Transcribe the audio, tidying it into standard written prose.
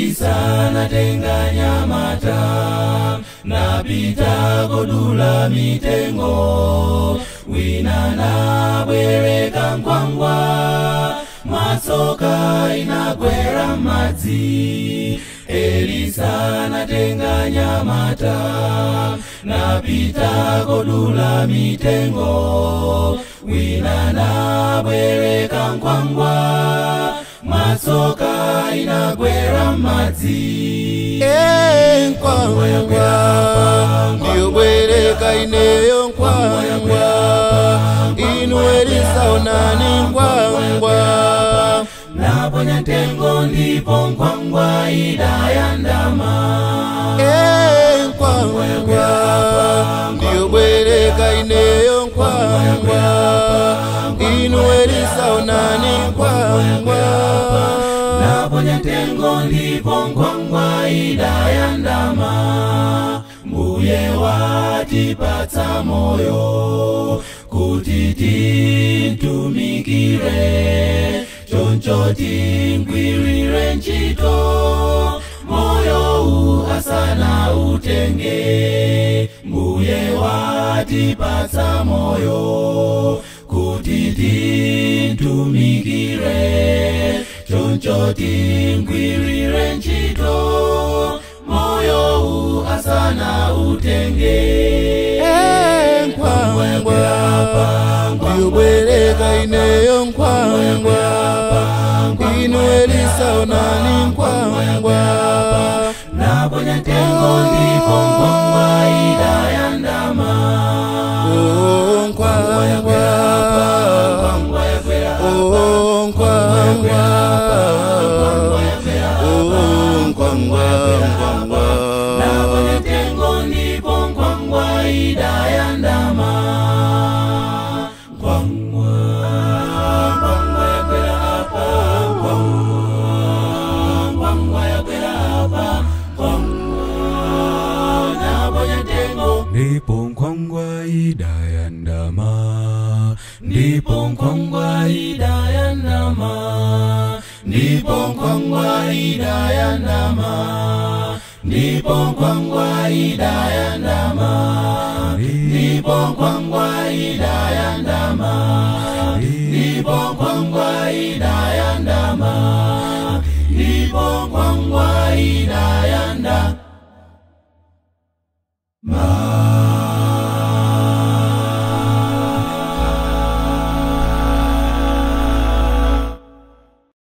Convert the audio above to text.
Elisa natenga nyamata, napita kodula mitengo, wina nabwereka nkwangwa, masoka inagwera madzi. Elisa natenga nyamata, napita kodula mitengo, wina nabwereka nkwangwa, masoka inagwera madzi. Nkwangwa ndiyobwereka ineyo nkwangwa, inu Elisa onani nkwangwa. Naponya ntengo ndipo nkwangwa idayandama. Nkwangwa ndiyobwereka ineyo nkwangwa, inu Elisa onani nkwangwa. Naponya ntengo ndipo nkwangwa idayandama. Mbuye watipatsa moyo kuti tintumikire, choncho tingwirire ntchito, moyo asana utenge. Mbuye watipatsa moyo kuti tintumikire, choncho tingwirire ntchito, moyo asana utenge. Nkwangwa ndiyobwereka ineyo nkwangwa, inu Elisa onani nkwangwa. Naponya ntengo ndipo nkwangwa idayandama. Nkwangwa naponya ntengo ndipo nkwangwa idayandama. Ndipo nkwangwa idayandama, ndipo nkwangwa idayandama, ndipo nkwangwa idayandama, ndipo nkwangwa idayandama, ndipo nkwangwa idayandama, ndipo nkwangwa idayandama, ndipo nkwangwa idayandama.